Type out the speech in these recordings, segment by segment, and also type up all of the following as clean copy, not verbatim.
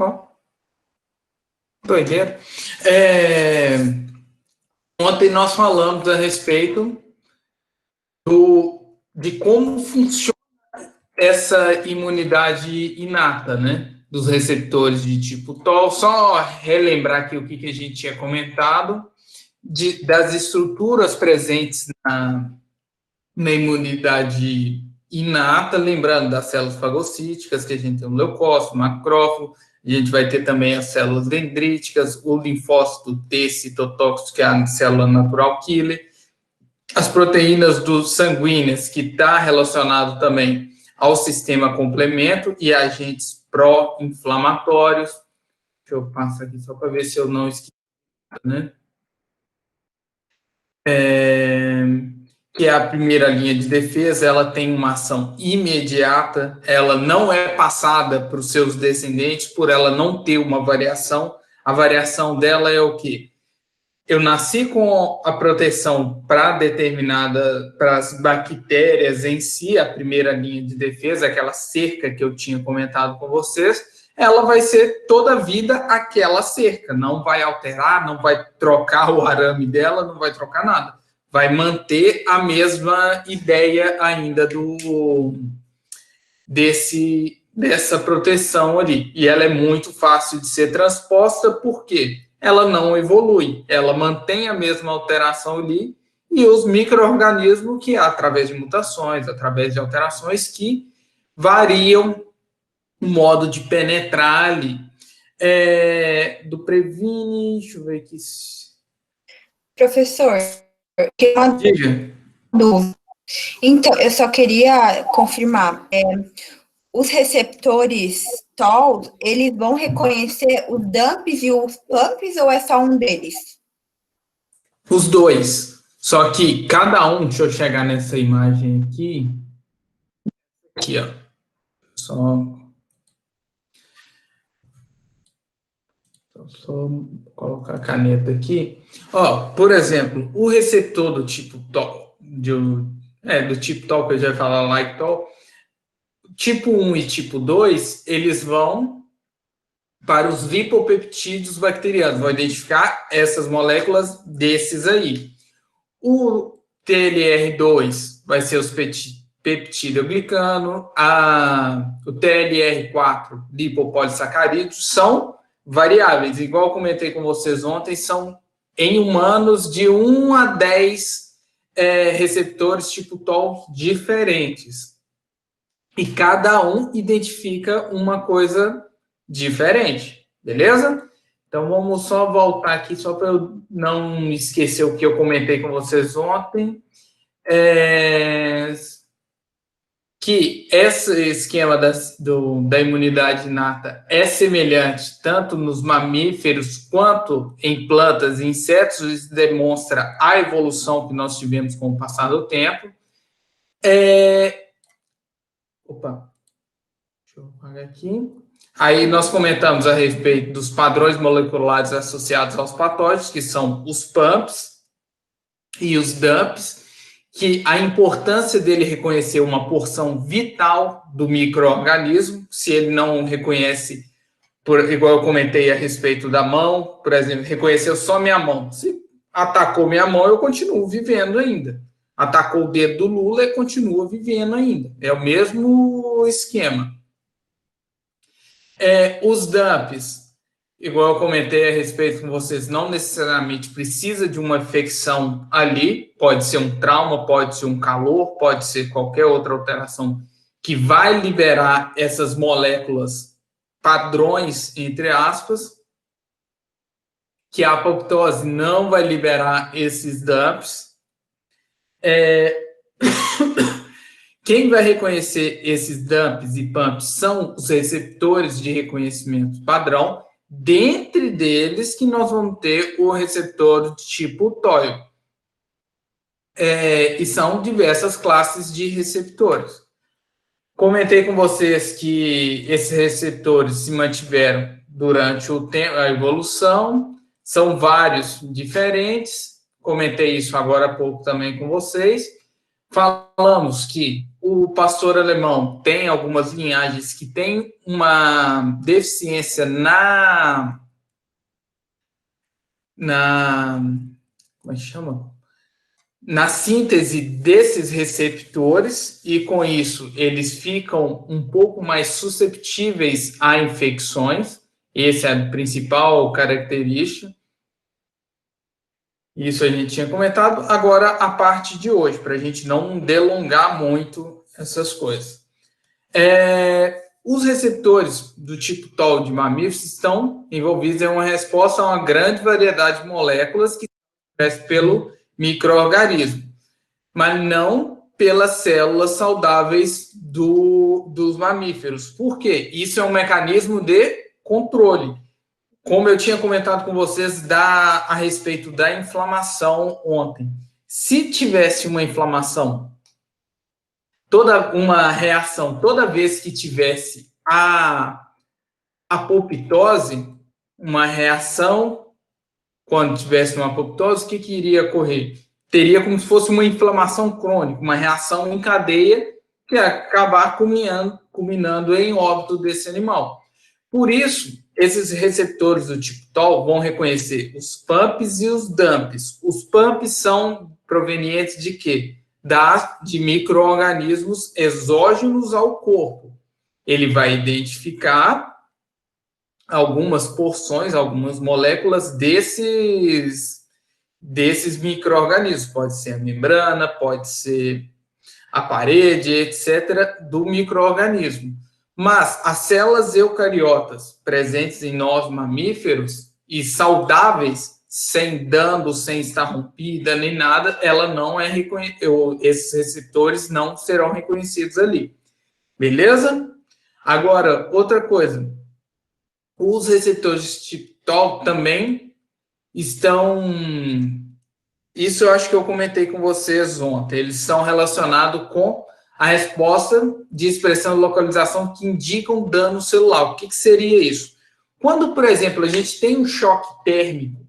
Ó, doideira. Ontem nós falamos a respeito de como funciona essa imunidade inata, né? Dos receptores de tipo TOL. Só relembrar aqui o que a gente tinha comentado das estruturas presentes na imunidade inata, lembrando das células fagocíticas, que a gente tem o leucócito, o macrófago, a gente vai ter também as células dendríticas, o linfócito T citotóxico, que é a célula natural killer, as proteínas sanguíneas, que está relacionado também ao sistema complemento e agentes pró-inflamatórios. Deixa eu passar aqui só para ver se eu não esqueci, né? Que é a primeira linha de defesa, ela tem uma ação imediata, ela não é passada para os seus descendentes por ela não ter uma variação. A variação dela é o quê? Eu nasci com a proteção para as bactérias em si, a primeira linha de defesa, aquela cerca que eu tinha comentado com vocês, ela vai ser toda a vida aquela cerca, não vai alterar, não vai trocar o arame dela, não vai trocar nada. Vai manter a mesma ideia ainda dessa proteção ali. E ela é muito fácil de ser transposta, porque ela não evolui, ela mantém a mesma alteração ali, e os micro-organismos que, através de mutações, através de alterações, que variam o modo de penetrar ali. Do Previne, deixa eu ver aqui. Professor, diga. Então, eu só queria confirmar, os receptores TOL, eles vão reconhecer os DUMPs e os PUMPs, ou é só um deles? Os dois. Só que cada um, deixa eu chegar nessa imagem aqui. Aqui, ó. Só colocar a caneta aqui. Ó, por exemplo, o receptor do tipo TOL, do tipo TOL, que eu já ia falar, like TOL, tipo 1 e tipo 2, eles vão para os lipopeptídeos bacterianos, vão identificar essas moléculas desses aí. O TLR2 vai ser os peptidoglicano, o TLR4, lipopolissacarídeos, são variáveis, igual eu comentei com vocês ontem, são em humanos de 1 a 10 receptores tipo TOL diferentes. E cada um identifica uma coisa diferente, beleza? Então, vamos só voltar aqui, só para eu não esquecer o que eu comentei com vocês ontem. Que esse esquema da imunidade inata é semelhante tanto nos mamíferos quanto em plantas e insetos. Isso demonstra a evolução que nós tivemos com o passar do tempo. Opa, deixa eu apagar aqui. Aí nós comentamos a respeito dos padrões moleculares associados aos patógenos, que são os PUMPs e os DUMPs, que a importância dele reconhecer uma porção vital do micro-organismo. Se ele não reconhece, igual eu comentei a respeito da mão, por exemplo, reconheceu só minha mão. Se atacou minha mão, eu continuo vivendo ainda. Atacou o dedo do Lula, eu continuo vivendo ainda. É o mesmo esquema. Os DUMPs, igual eu comentei a respeito com vocês, não necessariamente precisa de uma infecção ali, pode ser um trauma, pode ser um calor, pode ser qualquer outra alteração que vai liberar essas moléculas padrões, entre aspas, que a apoptose não vai liberar esses DUMPs. Quem vai reconhecer esses DUMPs e PUMPs são os receptores de reconhecimento padrão. Dentre deles que nós vamos ter o receptor de tipo TOL. E são diversas classes de receptores. Comentei com vocês que esses receptores se mantiveram durante o tempo, a evolução. São vários diferentes. Comentei isso agora há pouco também com vocês. falamos que o pastor alemão tem algumas linhagens que têm uma deficiência como é que chama? Na síntese desses receptores, e com isso eles ficam um pouco mais susceptíveis a infecções. Essa é a principal característica. Isso a gente tinha comentado. Agora, a parte de hoje, para a gente não delongar muito essas coisas. Os receptores do tipo TOL de mamíferos estão envolvidos em uma resposta a uma grande variedade de moléculas que acontece pelo micro-organismo, mas não pelas células saudáveis dos mamíferos. Por quê? Isso é um mecanismo de controle. Como eu tinha comentado com vocês a respeito da inflamação ontem. Se tivesse uma inflamação, toda uma reação, toda vez que tivesse a apoptose, uma reação, quando tivesse uma apoptose, o que iria ocorrer? Teria como se fosse uma inflamação crônica, uma reação em cadeia que ia acabar culminando em óbito desse animal. Por isso, esses receptores do tipo TOL vão reconhecer os PAMPs e os DAMPs. Os PAMPs são provenientes de quê? De micro-organismos exógenos ao corpo. Ele vai identificar algumas porções, algumas moléculas desses micro-organismos. Pode ser a membrana, pode ser a parede, etc., do micro-organismo. Mas as células eucariotas presentes em nós mamíferos e saudáveis, sem dano, sem estar rompida nem nada, ela não é esses receptores não serão reconhecidos ali. Beleza? Agora, outra coisa. Os receptores tipo TOL também estão... Isso eu acho que eu comentei com vocês ontem. Eles são relacionados com a resposta de expressão e localização que indicam dano celular. O que seria isso? Quando, por exemplo, a gente tem um choque térmico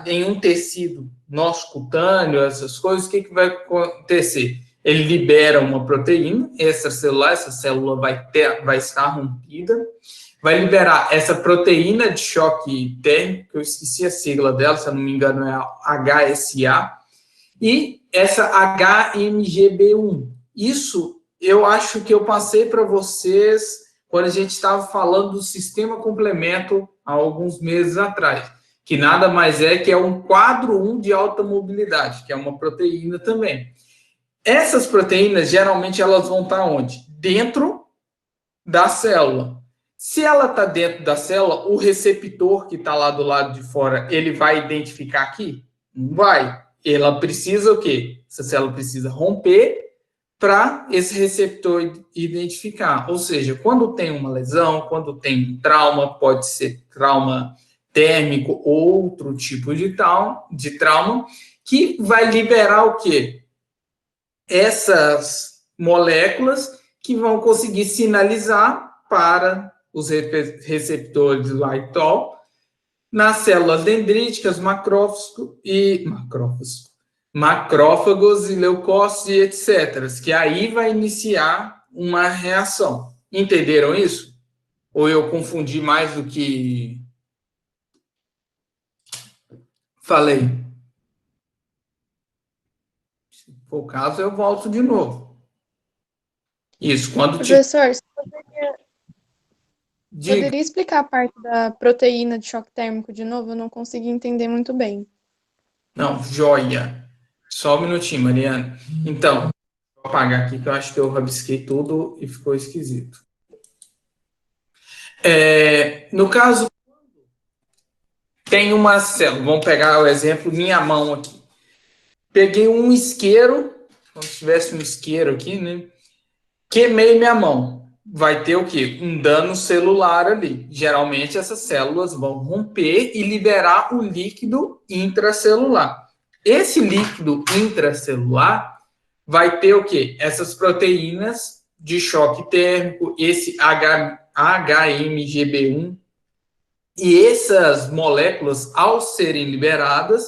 em um tecido nosso cutâneo, essas coisas, o que vai acontecer? Ele libera uma proteína extracelular, essa célula vai estar rompida, vai liberar essa proteína de choque térmico, que eu esqueci a sigla dela, se eu não me engano é HSA, e essa HMGB1. Isso eu acho que eu passei para vocês quando a gente estava falando do sistema complemento há alguns meses atrás, que nada mais é que é um quadro 1 de alta mobilidade, que é uma proteína também. Essas proteínas, geralmente, elas vão estar onde? Dentro da célula. Se ela está dentro da célula, o receptor que está lá do lado de fora, ele vai identificar aqui? Não vai. Ela precisa o quê? Essa célula precisa romper para esse receptor identificar. Ou seja, quando tem uma lesão, quando tem um trauma, pode ser trauma térmico, outro tipo de trauma, que vai liberar o quê? Essas moléculas que vão conseguir sinalizar para os receptores do LITOL nas células dendríticas, macrófagos e leucócitos, etc., que aí vai iniciar uma reação. Entenderam isso? Ou eu confundi mais do que falei? Se for o caso, eu volto de novo. Isso, quando... Professor, você poderia explicar a parte da proteína de choque térmico de novo? Eu não consegui entender muito bem. Não, joia. Só um minutinho, Mariana. Então, vou apagar aqui que eu acho que eu rabisquei tudo e ficou esquisito. No caso, tem uma célula. Vamos pegar o exemplo, minha mão aqui. Peguei um isqueiro, como se tivesse um isqueiro aqui, né? Queimei minha mão. Vai ter o quê? Um dano celular ali. Geralmente, essas células vão romper e liberar o líquido intracelular. Esse líquido intracelular vai ter o quê? Essas proteínas de choque térmico, esse HMGB1, e essas moléculas, ao serem liberadas,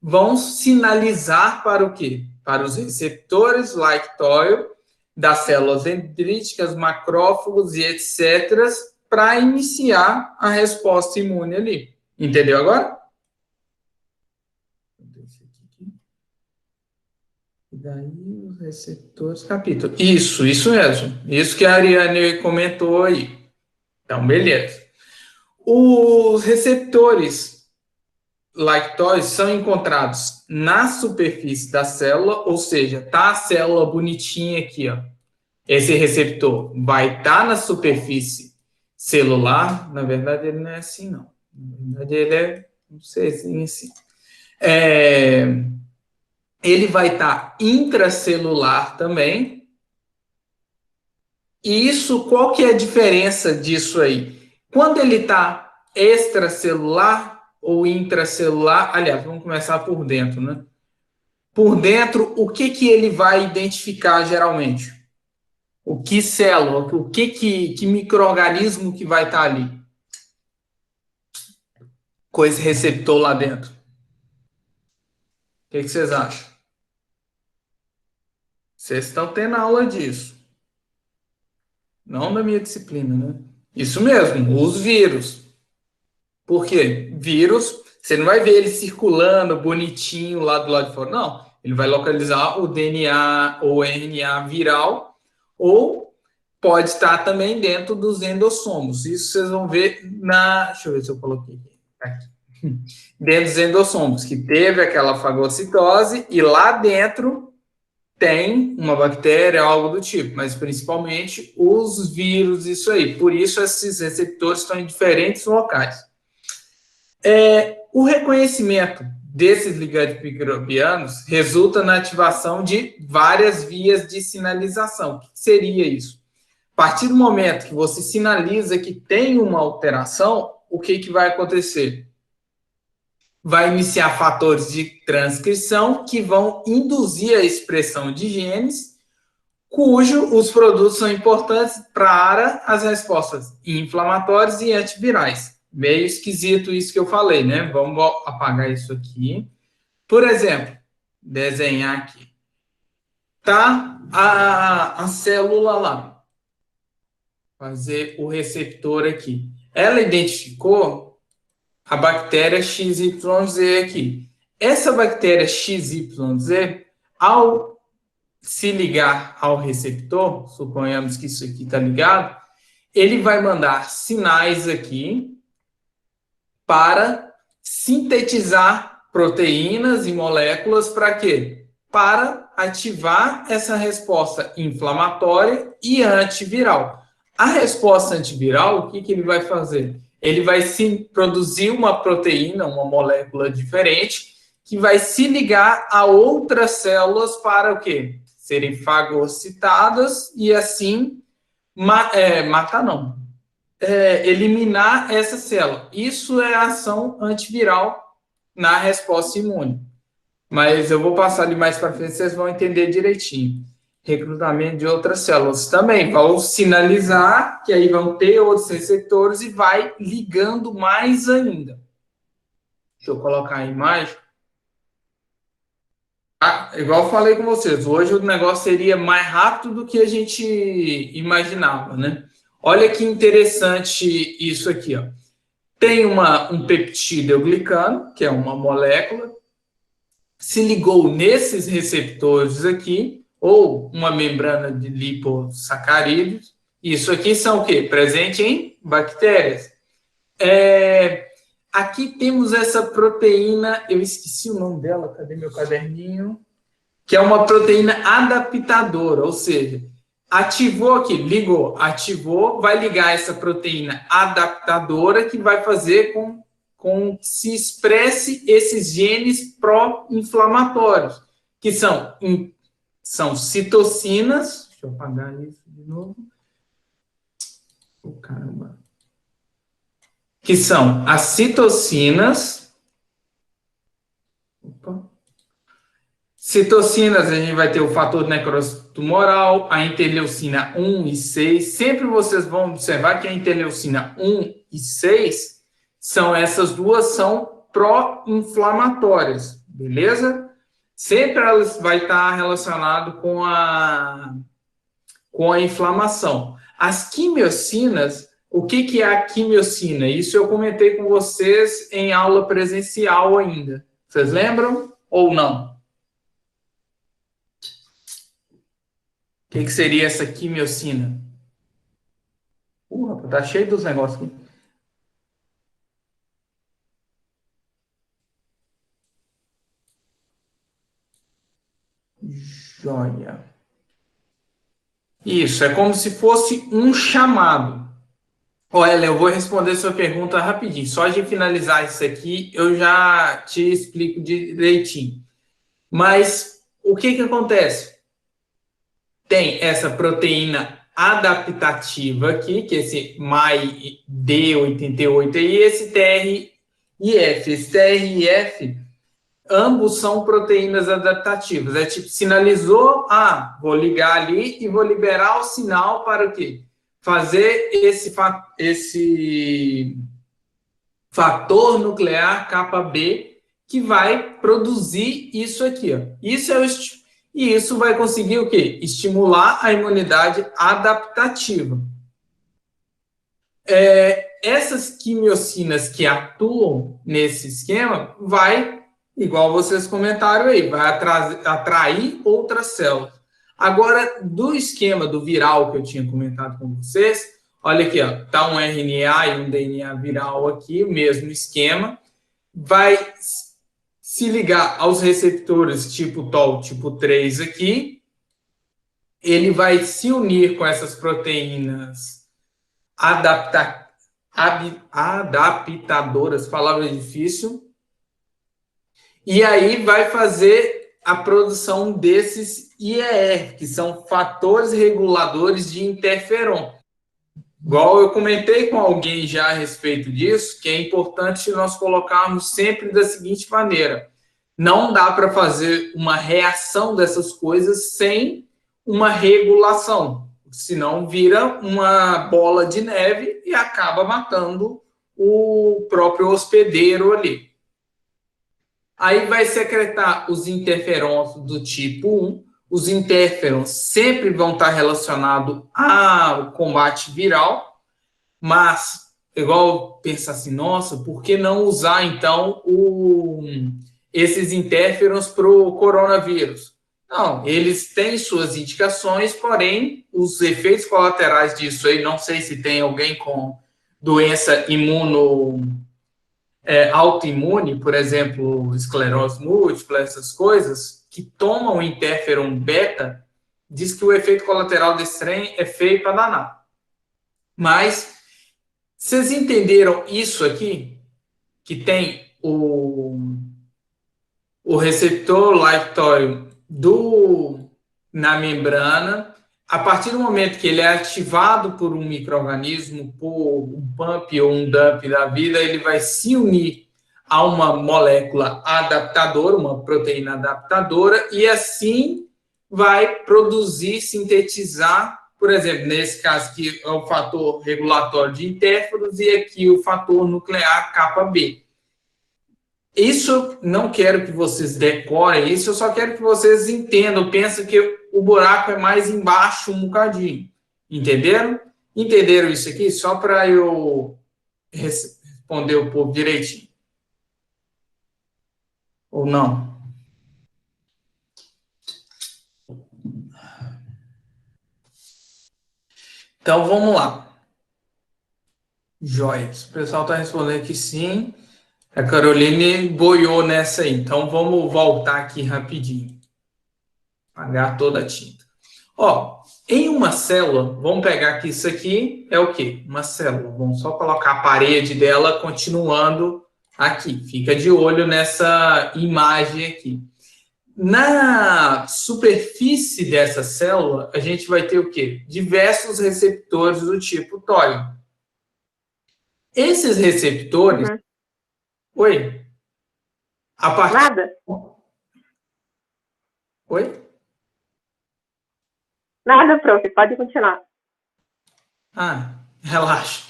vão sinalizar para o quê? para os receptores lactóil das células dendríticas, macrófagos e etc., para iniciar a resposta imune ali. Entendeu agora? E daí os receptores, capítulo. Isso mesmo. Isso que a Ariane comentou aí. Então, beleza. Os receptores lactóis são encontrados na superfície da célula, ou seja, tá a célula bonitinha aqui, ó. Esse receptor vai estar na superfície celular. Na verdade, ele não é assim, não. Na verdade, ele é, não sei assim. Ele vai estar intracelular também. E isso, qual que é a diferença disso aí? Quando ele está extracelular ou intracelular, aliás, vamos começar por dentro, né? Por dentro, o que ele vai identificar geralmente? O que célula, o que micro-organismo que vai estar ali? Com esse receptor lá dentro. O que vocês acham? Vocês estão tendo aula disso. Não da minha disciplina, né? Isso mesmo, os vírus. Por quê? Vírus, você não vai ver ele circulando bonitinho lá do lado de fora, não. Ele vai localizar o DNA ou RNA viral, ou pode estar também dentro dos endossomos. Isso vocês vão ver na... Deixa eu ver se eu coloquei aqui. Dentro dos endossomos, que teve aquela fagocitose, e lá dentro tem uma bactéria, algo do tipo, mas principalmente os vírus, isso aí. Por isso, esses receptores estão em diferentes locais. O reconhecimento desses ligantes microbianos resulta na ativação de várias vias de sinalização. O que seria isso? A partir do momento que você sinaliza que tem uma alteração, o que vai acontecer? Vai iniciar fatores de transcrição que vão induzir a expressão de genes, os produtos são importantes para as respostas inflamatórias e antivirais. Meio esquisito isso que eu falei, né? Vamos apagar isso aqui. Por exemplo, desenhar aqui. Tá a célula lá. Fazer o receptor aqui. Ela identificou a bactéria XYZ aqui. Essa bactéria XYZ, ao se ligar ao receptor, suponhamos que isso aqui está ligado, ele vai mandar sinais aqui para sintetizar proteínas e moléculas para quê? Para ativar essa resposta inflamatória e antiviral. A resposta antiviral, o que ele vai fazer? Ele vai produzir uma proteína, uma molécula diferente, que vai se ligar a outras células para o quê? Serem fagocitadas e assim eliminar essa célula. Isso é a ação antiviral na resposta imune. Mas eu vou passar ali mais para frente, vocês vão entender direitinho. Recrutamento de outras células também. Vão sinalizar, que aí vão ter outros receptores e vai ligando mais ainda. Deixa eu colocar a imagem. Igual eu falei com vocês, hoje o negócio seria mais rápido do que a gente imaginava, né? Olha que interessante isso aqui, ó. Tem um peptidoglicano, que é uma molécula, se ligou nesses receptores aqui, ou uma membrana de lipossacarídeos. Isso aqui são o quê? Presente em bactérias. Aqui temos essa proteína, eu esqueci o nome dela, cadê meu caderninho? Que é uma proteína adaptadora, ou seja, ativou aqui, ligou, ativou, vai ligar essa proteína adaptadora que vai fazer com que se expresse esses genes pró-inflamatórios, que são citocinas, deixa eu apagar isso de novo. Caramba. Que são as citocinas. Citocinas, a gente vai ter o fator de necrose tumoral, a interleucina 1 e 6. Sempre vocês vão observar que a interleucina 1 e 6 essas duas são pró-inflamatórias, beleza? sempre ela vai estar relacionado com a inflamação. As quimiocinas, o que é a quimiocina? Isso eu comentei com vocês em aula presencial ainda. Vocês lembram ou não? O que seria essa quimiocina? Tá cheio dos negócios aqui. Joia. Isso, é como se fosse um chamado. Olha, eu vou responder sua pergunta rapidinho. Só de finalizar isso aqui, eu já te explico direitinho. Mas o que acontece? Tem essa proteína adaptativa aqui, que é esse MyD88 e esse TRIF. Esse TRIF, ambos são proteínas adaptativas. É tipo, sinalizou, vou ligar ali e vou liberar o sinal para o quê? Fazer esse fator nuclear kappa B que vai produzir isso aqui. Ó. E isso vai conseguir o quê? Estimular a imunidade adaptativa. Essas quimiocinas que atuam nesse esquema igual vocês comentaram aí, vai atrair outras células. Agora, do esquema do viral que eu tinha comentado com vocês, olha aqui, ó, tá um RNA e um DNA viral aqui, o mesmo esquema, vai se ligar aos receptores tipo TOL, tipo 3 aqui, ele vai se unir com essas proteínas adaptadoras, palavra difícil, e aí vai fazer a produção desses IER, que são fatores reguladores de interferon. Igual eu comentei com alguém já a respeito disso, que é importante nós colocarmos sempre da seguinte maneira: não dá para fazer uma reação dessas coisas sem uma regulação, senão vira uma bola de neve e acaba matando o próprio hospedeiro ali. Aí vai secretar os interferons do tipo 1. Os interferons sempre vão estar relacionados ao combate viral, mas, igual pensar assim, nossa, por que não usar, então, esses interferons para o coronavírus? Não, eles têm suas indicações, porém, os efeitos colaterais disso aí, não sei se tem alguém com doença autoimune, por exemplo, esclerose múltipla, essas coisas, que tomam interferon beta, diz que o efeito colateral desse trem é feio para danar. Mas, vocês entenderam isso aqui? Que tem o receptor ligatório na membrana, a partir do momento que ele é ativado por um micro-organismo, por um pump ou um dump da vida, ele vai se unir a uma molécula adaptadora, uma proteína adaptadora, e assim vai produzir, sintetizar, por exemplo, nesse caso aqui é o fator regulatório de interferons e aqui o fator nuclear kappa B. Isso não quero que vocês decorem isso, eu só quero que vocês entendam, pensem que o buraco é mais embaixo um bocadinho. Entenderam? Entenderam isso aqui? Só para eu responder o povo direitinho. Ou não? Então, vamos lá. Joia. O pessoal está respondendo que sim. A Caroline boiou nessa aí. Então, vamos voltar aqui rapidinho. Apagar toda a tinta. Ó, em uma célula, vamos pegar aqui isso aqui, é o quê? Uma célula. Vamos só colocar a parede dela continuando aqui. Fica de olho nessa imagem aqui. Na superfície dessa célula, a gente vai ter o quê? Diversos receptores do tipo TOI. Esses receptores... Oi? Nada. Oi? Nada, prof. Pode continuar. Relaxa.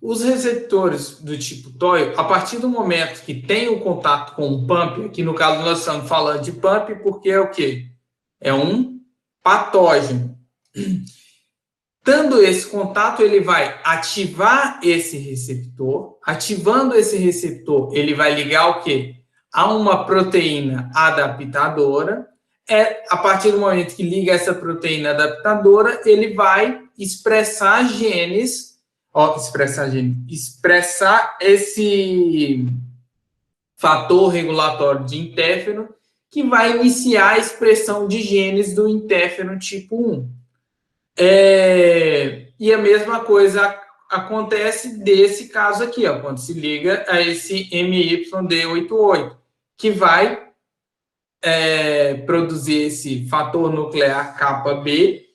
Os receptores do tipo TOI, a partir do momento que tem o contato com o PAMP, aqui no caso nós estamos falando de PAMP porque é o quê? É um patógeno. Tendo esse contato, ele vai ativar esse receptor. Ativando esse receptor, ele vai ligar o quê? A uma proteína adaptadora. A partir do momento que liga essa proteína adaptadora, ele vai expressar genes, expressar esse fator regulatório de interferon, que vai iniciar a expressão de genes do interferon tipo 1. E a mesma coisa acontece desse caso aqui, ó, quando se liga a esse MYD88, que vai produzir esse fator nuclear KB,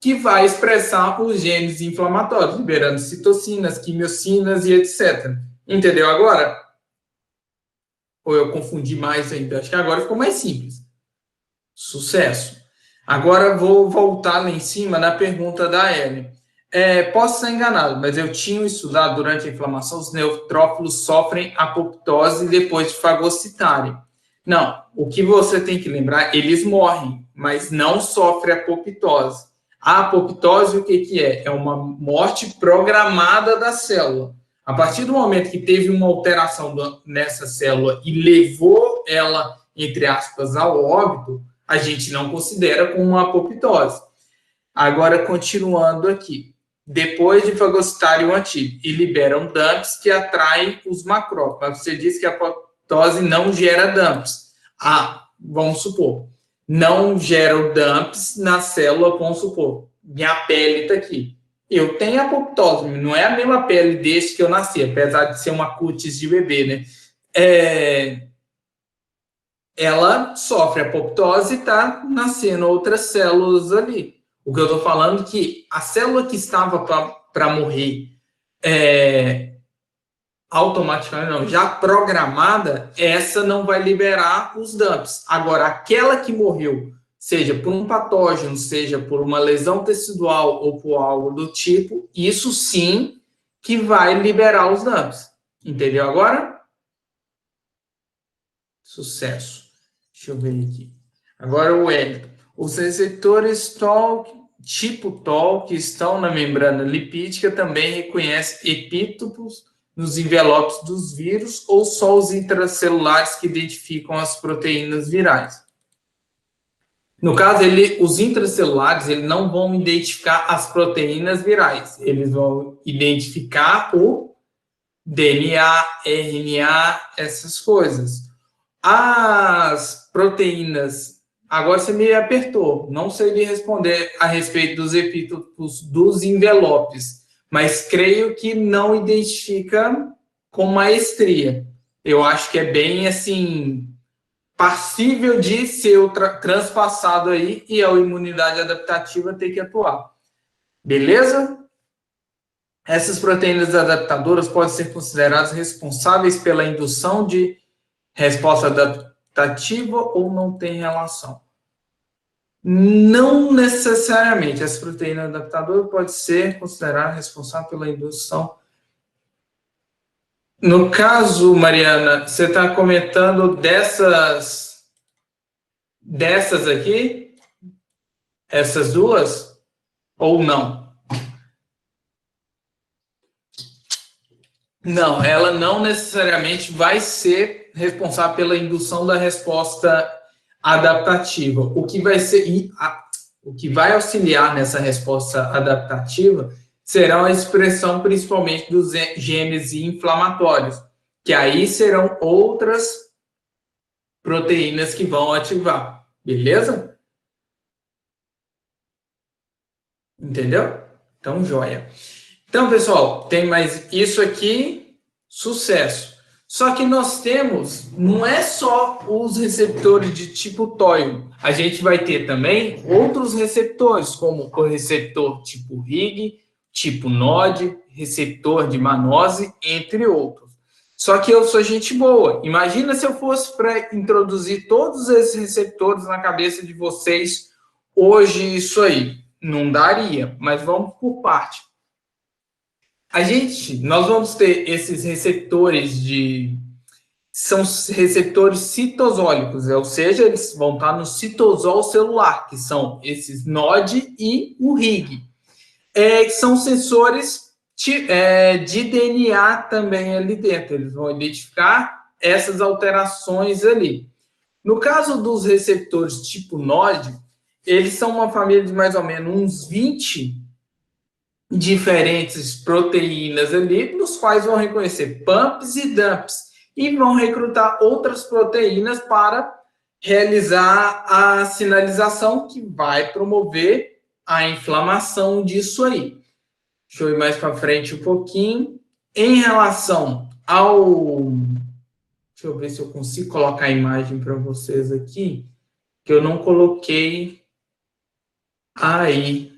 que vai expressar os genes inflamatórios, liberando citocinas, quimiocinas e etc. Entendeu agora? Ou eu confundi mais ainda? Acho que agora ficou mais simples. Sucesso. Agora vou voltar lá em cima na pergunta da Ellen. Posso estar enganado, mas eu tinha estudado durante a inflamação, os neutrófilos sofrem apoptose depois de fagocitarem. Não, o que você tem que lembrar, eles morrem, mas não sofrem apoptose. A apoptose, o que é? É uma morte programada da célula. A partir do momento que teve uma alteração nessa célula e levou ela, entre aspas, ao óbito, a gente não considera como uma apoptose. Agora, continuando aqui. Depois de fagocitarem o antígeno e liberam DAMPs que atraem os macrófagos. Você disse que a apoptose não gera DAMPs. Vamos supor, não gera o DAMPs na célula, vamos supor, minha pele está aqui. Eu tenho apoptose, não é a mesma pele desde que eu nasci, apesar de ser uma cutis de bebê, né? Ela sofre apoptose e está nascendo outras células ali. O que eu estou falando é que a célula que estava para morrer automaticamente, não, já programada, essa não vai liberar os DAMPs. Agora, aquela que morreu, seja por um patógeno, seja por uma lesão tecidual ou por algo do tipo, isso sim que vai liberar os DAMPs. Entendeu agora? Sucesso. Deixa eu ver aqui. Agora o Wellington. Os receptores tipo TOL que estão na membrana lipídica também reconhecem epítopos nos envelopes dos vírus ou só os intracelulares que identificam as proteínas virais? No caso, os intracelulares não vão identificar as proteínas virais, eles vão identificar o DNA, RNA, essas coisas. As proteínas, agora você me apertou, não sei lhe responder a respeito dos epítopos dos envelopes, mas creio que não identifica com maestria. Eu acho que é bem, assim, passível de ser transpassado aí e a imunidade adaptativa ter que atuar. Beleza? Essas proteínas adaptadoras podem ser consideradas responsáveis pela indução de resposta adaptativa ou não tem relação? Não necessariamente. Essa proteína adaptadora pode ser considerada responsável pela indução. No caso, Mariana, você está comentando dessas aqui? Essas duas? Ou não? Não, ela não necessariamente vai ser responsável pela indução da resposta adaptativa. O que vai auxiliar nessa resposta adaptativa será a expressão principalmente dos genes inflamatórios, que aí serão outras proteínas que vão ativar. Beleza? Entendeu? Então, joia. Então, pessoal, tem mais isso aqui, sucesso. Só que nós temos, não é só os receptores de tipo TOI, a gente vai ter também outros receptores, como o receptor tipo RIG, tipo NOD, receptor de Mannose, entre outros. Só que eu sou gente boa. Imagina se eu fosse para introduzir todos esses receptores na cabeça de vocês hoje, isso aí. Não daria, mas vamos por parte. Nós vamos ter esses receptores são receptores citosólicos, ou seja, eles vão estar no citosol celular, que são esses NOD e o RIG. São sensores de DNA também ali dentro, eles vão identificar essas alterações ali. No caso dos receptores tipo NOD, eles são uma família de mais ou menos uns 20 diferentes proteínas ali, nos quais vão reconhecer pumps e dumps, e vão recrutar outras proteínas para realizar a sinalização que vai promover a inflamação disso aí. Deixa eu ir mais para frente um pouquinho. Em relação ao... Deixa eu ver se eu consigo colocar a imagem para vocês aqui, que eu não coloquei aí.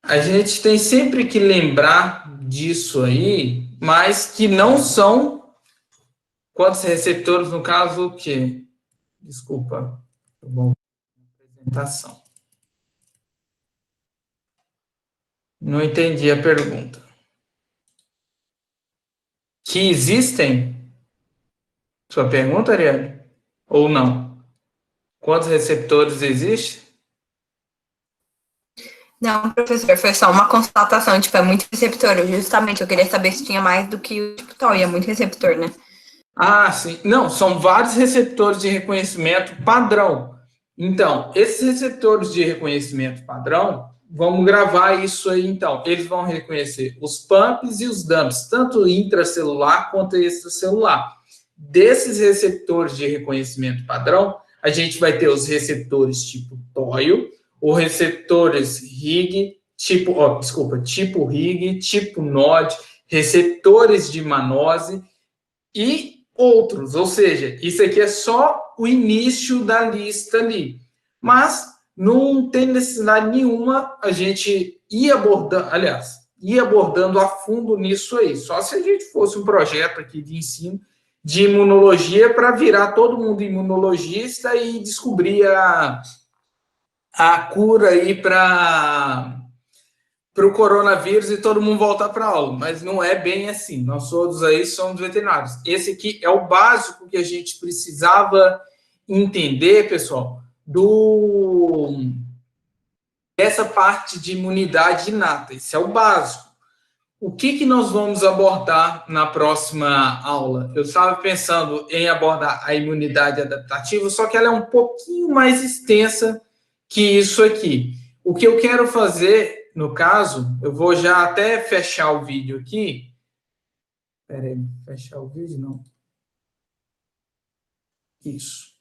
A gente tem sempre que lembrar disso aí, mas que não são quantos receptores, no caso, o quê? Desculpa, eu vou apresentação. Não entendi a pergunta. Que existem? Sua pergunta, Ariane? Ou não? Quantos receptores existem? Não, professor, foi só uma constatação, tipo, é muito receptor. Justamente, eu queria saber se tinha mais do que o tipo tal, e é muito receptor, né? Ah, sim. Não, são vários receptores de reconhecimento padrão. Então, esses receptores de reconhecimento padrão, vamos gravar isso aí, então. Eles vão reconhecer os pumps e os dumps, tanto intracelular quanto extracelular. Desses receptores de reconhecimento padrão, a gente vai ter os receptores tipo TOIO, os receptores RIG, tipo RIG, tipo NOD, receptores de mannose e outros, ou seja, isso aqui é só o início da lista ali. Mas não tem necessidade nenhuma a gente ir abordando a fundo nisso aí. Só se a gente fosse um projeto aqui de ensino de imunologia para virar todo mundo imunologista e descobrir a cura aí para o coronavírus e todo mundo voltar para a aula, mas não é bem assim. Nós todos aí somos veterinários. Esse aqui é o básico que a gente precisava entender, pessoal, dessa parte de imunidade inata. Esse é o básico. O que nós vamos abordar na próxima aula? Eu estava pensando em abordar a imunidade adaptativa, só que ela é um pouquinho mais extensa que isso aqui. O que eu quero fazer, no caso, eu vou já até fechar o vídeo aqui. Espera aí, fechar o vídeo? Não. Isso.